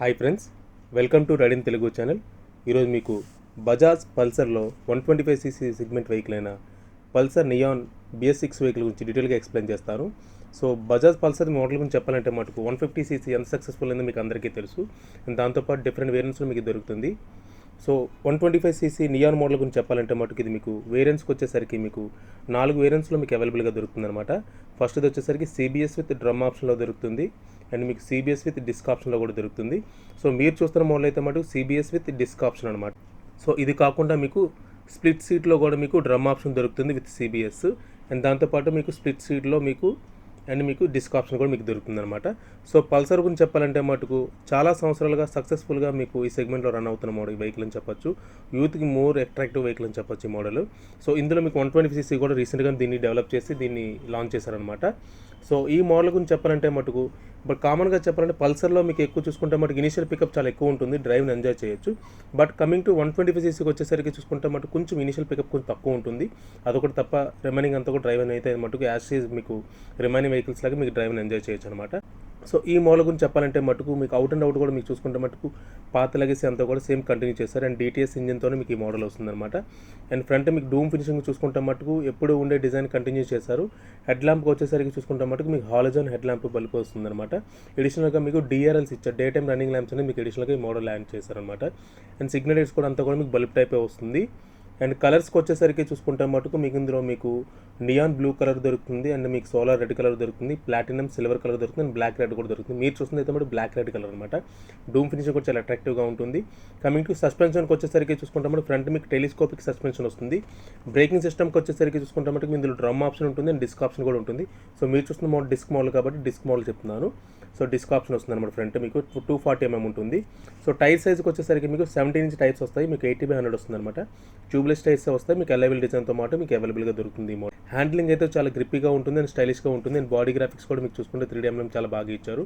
Hi friends, welcome to ride in Telugu channel. ఈరోజు మీకు బజాజ్ పల్సర్లో 125cc సెగ్మెంట్ వెహికల్ అయిన పల్సర్ నియాన్ BS6 వెహికల్ గురించి డీటెయిల్గా ఎక్స్ప్లెయిన్ చేస్తాను. సో బజాజ్ పల్సర్ మోడల్ గురించి చెప్పాలంటే మటుకు 150cc ఎంత సక్సెస్ఫుల్ అయిందో మీకు అందరికీ తెలుసు. దాంతోపాటు డిఫరెంట్ వేరియంట్స్లో మీకు దొరుకుతుంది. సో 125cc నియాన్ మోడల్ గురించి చెప్పాలంటే మటుకు ఇది మీకు వేరియంట్స్కి వచ్చేసరికి మీకు 4 వేరియంట్స్లో మీకు అవైలబుల్గా దొరుకుతుంది అనమాట. ఫస్ట్ది వచ్చేసరికి CBS విత్ డ్రమ్ ఆప్షన్లో దొరుకుతుంది అండ్ మీకు CBS విత్ డిస్క్ ఆప్షన్లో కూడా దొరుకుతుంది. సో మీరు చూస్తున్న మోడల్ అయితే మటుకు CBS విత్ డిస్క్ ఆప్షన్ అనమాట. సో ఇది కాకుండా మీకు స్ప్లిట్ సీట్లో కూడా మీకు డ్రమ్ ఆప్షన్ దొరుకుతుంది విత్ CBS అండ్ దాంతోపాటు మీకు స్ప్లిట్ సీట్లో మీకు డిస్క్ ఆప్షన్ కూడా మీకు దొరుకుతుంది అనమాట. సో పల్సర్ గురించి చెప్పాలంటే మటుకు చాలా సంవత్సరాలుగా సక్సెస్ఫుల్గా మీకు ఈ సెగ్మెంట్లో రన్ అవుతున్న మోడల్ వెహికల్ అని చెప్పొచ్చు. యూత్కి మోర్ అట్రాక్టివ్ వెహికల్ అని చెప్పొచ్చు ఈ మోడల్. సో ఇందులో మీకు 125cc కూడా రీసెంట్గా దీన్ని డెవలప్ చేసి దీన్ని లాంచ్ చేశారనమాట. సో ఈ మోడల్ గురించి చెప్పాలంటే మటుకు బట్ కామన్గా చెప్పాలంటే పల్సర్లో మీకు ఎక్కువ చూసుకుంటే మటుకు ఇనిషియల్ పికప్ చాలా ఎక్కువ ఉంటుంది, డ్రైవ్ని ఎంజాయ్ చేయొచ్చు. బట్ కమింగ్ టు 125cc వచ్చేసరికి చూసుకుంటే మటుకు కొంచెం ఇనిషియల్ పికప్ కొంచెం తక్కువ ఉంటుంది. అదొకటి తప్ప రిమైనింగ్ అంతా కూడా డ్రైవ్ అయితే మటుకు యాజ్ ఈజ్ మీకు రిమైనింగ్ వెహికల్స్ లాగా మీకు డ్రైవ్ని ఎంజాయ్ చేయొచ్చు అనమాట. సో ఈ మోడల్ గురించి చెప్పాలంటే మటుకు మీకు అవుట్ అండ్ అవుట్ కూడా మీకు చూసుకుంటే మటుకు పాత లెగసీ అంతా కూడా సేమ్ కంటిన్యూ చేస్తారు అండ్ DTS ఇంజిన్తోనే మీకు ఈ మోడల్ వస్తుందన్నమాట. అండ్ ఫ్రంట్ మీకు డూమ్ ఫినిషింగ్ చూసుకుంటే మటుకు ఎప్పుడు ఉండే డిజైన్ కంటిన్యూ చేశారు. హెడ్ ల్యాంప్కి వచ్చేసరికి చూసుకుంటే మటుకు మీకు హాలోజన్ హెడ్ ల్యాంప్ బల్బ్ వస్తుందన్నమాట. ఎడిషనల్గా మీకు DRLs ఇచ్చారు, డే టైమ్ రన్నింగ్ ల్యాంప్స్ అనేది మీకు ఎడిషనల్గా ఈ మోడల్ ల్యాండ్ చేశారనమాట. అండ్ సిగ్నల్ లైట్స్ కూడా అంతా కూడా మీకు బల్బ్ టైపే వస్తుంది. అండ్ కలర్స్కి వచ్చేసరికి చూసుకుంటే మటుకు మీకు ఇందులో మీకు నియాన్ బ్లూ కలర్ దొరుకుతుంది అండ్ మీకు సోలార్ రెడ్ కలర్ దొరుకుతుంది, ప్లాటినం సిల్వర్ కలర్ దొరుకుతుంది అండ్ బ్లాక్ రెడ్ కూడా దొరుకుతుంది. మీరు చూస్తుంది అయితే మటు బ్లాక్ రెడ్ కలర్ అనమాట. డూమ్ ఫినిషింగ్ కూడా చాలా అట్రాక్టివ్గా ఉంటుంది. కమింగ్ టు సస్పెన్షన్కి వచ్చేసరికి చూసుకుంటే మటు ఫ్రంట్ మీకు టెలిస్కోపిక్ సస్పెన్షన్ వస్తుంది. బ్రేకింగ్ సిస్టమ్కి వచ్చేసరికి చూసుకుంటే మటుకు ఇందులో డ్రమ్ ఆప్షన్ ఉంటుంది అండ్ డిస్క్ ఆప్షన్ కూడా ఉంటుంది. సో మీరు చూస్తున్న మోడల్ డిస్క్ మోడల్ కాబట్టి డిస్క్ మోడల్ చెప్తున్నాను. సో డిస్క్ ఆప్షన్ వస్తుంది అనమాట. ఫ్రంట్ మీకు 240mm ఉంటుంది. సో టైర్ సైజ్కి వచ్చేసరికి మీకు 17 ఇంచ్ టైర్స్ వస్తాయి, మీకు 80/100 వస్తుంది అనమాట. ట్యూబ్లెస్ టైర్స్ వస్తాయి, మీకు ఎలైవల్ డిజైన్తో పాటు మీకు అవైలబుల్గా దొరుకుతుంది. ఈ మోడల్ హ్యాండ్లింగ్ అయితే చాలా గ్రిప్పీగా ఉంటుంది అండ్ స్టైలిష్గా ఉంటుంది అండ్ బాడీ గ్రాఫిక్స్ కూడా మీకు చూసుకుంటే 3D ఎంబ్లెమ్ చాలా బాగా ఇచ్చారు.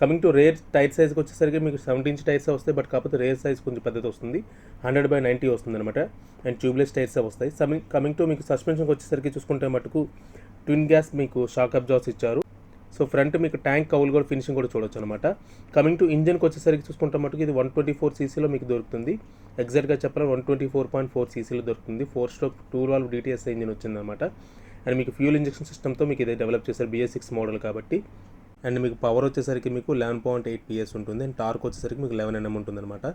కమింగ్ టు రేర్ టైర్ సైజ్కి వచ్చేసరికి మీకు 17 ఇంచ్ టైర్స్ వస్తాయి, బట్ కాకపోతే రేర్ సైజ్ కొంచెం పెద్దది వస్తుంది, 100/90 వస్తుంది అనమాట. అండ్ ట్యూబ్లెస్ టైర్స్ వస్తాయి. కమింగ్ టు మీకు సస్పెన్షన్కి వచ్చేసరికి చూసుకుంటే మటుకు ట్విన్ గ్యాస్ మీకు షాక్ అబ్జార్బ్స్ ఇచ్చారు. సో ఫ్రంట్ మీకు ట్యాంక్ కౌల్ కూడా ఫినిషింగ్ కూడా చూడొచ్చు అనమాట. కమింగ్ టు ఇంజన్కి వచ్చేసరికి చూసుకుంటే మటుకు ఇది 124cc మీకు దొరుకుతుంది. ఎగ్జాక్ట్గా చెప్పాలి 124.4cc దొరుకుతుంది. 4-stroke 2-valve DTS ఇంజిన్ వచ్చిందనమాట. అండ్ మీకు ఫ్యూల్ ఇంజెక్షన్ సిస్టమ్తో మీకు ఇదే డెవలప్ చేశారు, BS6 మోడల్ కాబట్టి. అండ్ మీకు పవర్ వచ్చేసరికి మీకు 11.8 PS ఉంటుంది అండ్ టార్క్ వచ్చేసరికి మీకు 11 Nm ఉంటుంది అనమాట.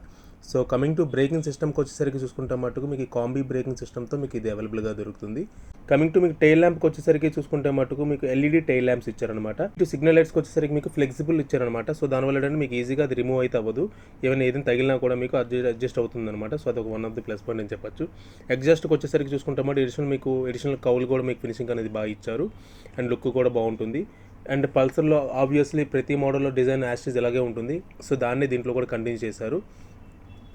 సో కమింగ్ టు బ్రేకింగ్ సిస్టమ్కి వచ్చేసరికి చూసుకుంటే మటుకు మీకు కాంబీ బ్రేకింగ్ సిస్టమ్తో మీకు ఇది అవైలబుల్గా దొరుకుతుంది. కమింగ్ టు మీకు టైల్ ల్యాంప్కి వచ్చేసరికి చూసుకుంటే మటుకు మీకు LED టైల్ ల్యాంప్స్ ఇచ్చారనమాట. ఇటు సిగ్నల్ లైట్స్కి వచ్చేసరికి మీకు ఫ్లెక్సిబుల్ ఇచ్చారనమాట. సో దానివల్ల ఏంటంటే మీకు ఈజీగా అది రిమూవ్ అయితే అవ్వదు, ఏదైనా తగిలినా కూడా మీకు అడ్జస్ట్ అవుతుంది అనమాట. సో అదొక one of the plus point అని చెప్పొచ్చు. ఎగ్జాస్ట్కి వచ్చేసరికి చూసుకుంటే మటు ఎడిషనల్ కౌల్ కూడా మీకు ఫినిషింగ్ అనేది బాగా ఇచ్చారు అండ్ లుక్ కూడా బాగుంటుంది. అండ్ పల్సర్లో ఆబ్వియస్లీ ప్రతి మోడల్లో డిజైన్ యాస్టీజ్ ఇలాగే ఉంటుంది. సో దాన్ని దీంట్లో కూడా కంటిన్యూ చేశారు.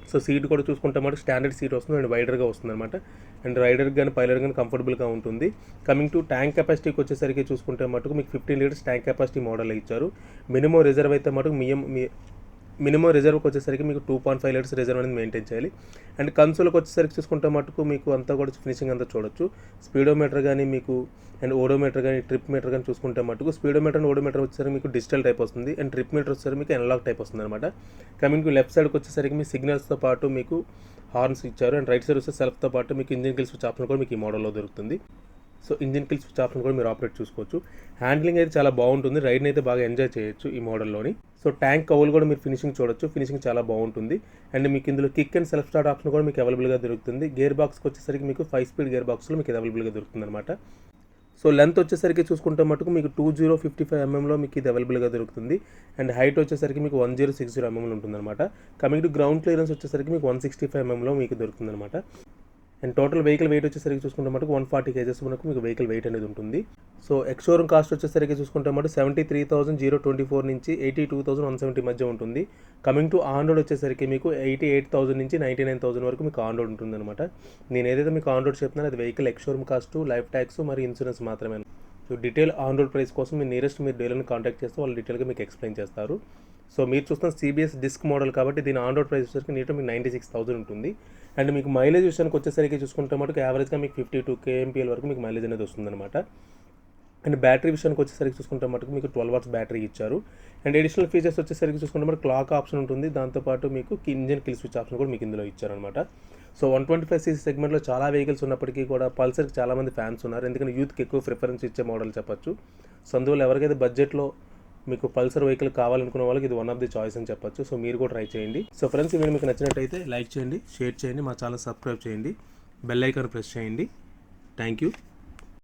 సో సీట్ కూడా చూసుకుంటే మటు స్టాండర్డ్ సీట్ వస్తుంది అండ్ వైడర్గా వస్తుంది అనమాట. అండ్ రైడర్కి కానీ పైలట్ కానీ కంఫర్టబుల్గా ఉంటుంది. కమింగ్ టు ట్యాంక్ కెపాసిటీకి వచ్చేసరికి చూసుకుంటే మటుకు మీకు 15 లీటర్స్ ట్యాంక్ కెపాసిటీ మోడల్ ఇచ్చారు. మినిమం రిజర్వ్ అయితే మటుకు మినిమం రిజర్వ్కి వచ్చేసరికి మీకు 2.5 లీటర్స్ రిజర్వ్ అనేది మెయింటైన్ చేయాలి. అండ్ కన్సోల్కి వచ్చేసరికి చూసుకుంటే మటుకు మీకు అంతా కూడా ఫినిషింగ్ అంతా చూడొచ్చు. స్పీడోమీటర్ కానీ మీకు అండ్ ఓడోమీటర్ కానీ ట్రిప్ మీటర్ కానీ చూసుకుంటే మటుకు స్పీడోమీటర్ అండ్ ఓడోమీటర్ వచ్చేసరికి మీకు డిజిటల్ టైప్ వస్తుంది అండ్ ట్రిప్ మీటర్ వచ్చేసరికి మీకు అనలాగ్ టైప్ వస్తుంది అనమాట. కమింగ్ టు లెఫ్ట్ సైడ్కి వచ్చేసరికి మీ సిగ్నల్స్తో పాటు మీకు హార్న్స్ ఇచ్చారు అండ్ రైట్ సైడ్ వచ్చే సెల్ఫ్తో పాటు మీకు ఇంజిన్ కిల్ స్విచ్ ఆప్షన్ కూడా మీకు ఈ మోడల్లో దొరుకుతుంది. So engine kill switch option కూడా మీరు ఆపరేట్ చూసుకోవచ్చు. హ్యాండ్లింగ్ అయితే చాలా బాగుంటుంది, రైడ్ని అయితే బాగా ఎంజాయ్ చేయొచ్చు ఈ మోడల్లోని. సో ట్యాంక్ కౌల్ కూడా మీరు ఫినిషింగ్ చూడొచ్చు, ఫినిషింగ్ చాలా బాగుంటుంది. అండ్ మీకు ఇందులో kick and self start option కూడా మీకు అవైలబుల్గా దొరుకుతుంది. గేర్ బాక్స్కి వచ్చేసరికి మీకు 5-speed గేర్ బాక్స్లో మీకు అవైలబుల్గా దొరుకుతుంది అనమాట. సో లెంత్ వచ్చేసరికి చూసుకుంటే మటుకు మీకు 2055mm మీకు ఇది అవైలబుల్గా దొరుకుతుంది. అండ్ హైట్ వచ్చేసరికి మీకు 1060mm ఉంటుంది అనమాట. కమింగ్ టు గ్రౌండ్ క్లియరెన్స్ వచ్చేసరికి మీకు 165mm మీకు దొరుకుతుంది అనమాట. అండ్ టోటల్ వెహికల్ వెయిట్ వచ్చేసరికి చూసుకుంటే మటుకు 140 kgs మనకు మీకు వెహికల్ వెయిట్ అనేది ఉంటుంది. సో ఎక్స్షోరూమ్ కాస్ట్ వచ్చేసరికి చూసుకుంటే మటు 73,024 నుంచి 82,170 మధ్య ఉంటుంది. కమింగ్ టు ఆన్ రోడ్ వచ్చేసరికి మీకు 88,000 నుంచి 99,000 వరకు మీకు ఆన్ రోడ్ ఉంటుంది అనమాట. నేను ఏదైతే మీకు ఆన్ రోడ్ చెప్తున్నానో అది vehicle ex-showroom cost, life tax మరి ఇన్సూరెన్స్ మాత్రమే. So detail on road price కోసం మీరు డీలర్ని కాంటాక్ట్ చేస్తే వాళ్ళు డీటెయిల్గా మీకు ఎక్స్ప్లెయిన్ చేస్తారు. సో మీరు చూస్తున్న CBS డిస్క్ మోడల్ కాబట్టి దీని ఆన్ రోడ్ ప్రైస్ వచ్చేసరికి నీట్ మీకు 96,000 ఉంటుంది. అండ్ మీకు మైలేజ్ విషయానికి వచ్చేసరికి చూసుకుంటే మటుకు యావరేజ్గా మీకు 52 kmpl వరకు మీకు మైలేజ్ అనేది వస్తుందన్నమాట. అండ్ బ్యాటరీ విషయానికి వచ్చేసరికి చూసుకుంటే మటుకు మీకు 12 వాట్స్ బ్యాటరీ ఇచ్చారు. అండ్ అడిషనల్ ఫీచర్స్ వచ్చేసరికి చూసుకుంటే మనకు క్లాక్ ఆప్షన్ ఉంటుంది. దాంతోపాటు మీకు ఇంజిన్ కిల్ స్విచ్ ఆప్షన్ కూడా మీకు ఇందులో ఇచ్చారనమాట. సో 125cc సెగ్మెంట్లో చాలా వెహికల్స్ ఉన్నప్పటికీ కూడా పల్సర్కి చాలామంది ఫ్యాన్స్ ఉన్నారు. ఎందుకంటే యూత్కి ఎక్కువ ప్రిఫరెన్స్ ఇచ్చే మోడల్ చెప్పొచ్చు. సో అందువల్ల ఎవరికైతే బడ్జెట్లో మీకు పల్సర్ వెహికల్ కావాలనుకున్న వాళ్ళకి ఇది వన్ ఆఫ్ ది చాయిస్ అని చెప్పొచ్చు. సో మీరు కూడా ట్రై చేయండి. సో ఫ్రెండ్స్, ఈ వీడియో మీకు నచ్చినట్టయితే లైక్ చేయండి, షేర్ చేయండి, మా ఛానల్ సబ్స్క్రైబ్ చేయండి, బెల్ ఐకాన్ ప్రెస్ చేయండి. Thank you.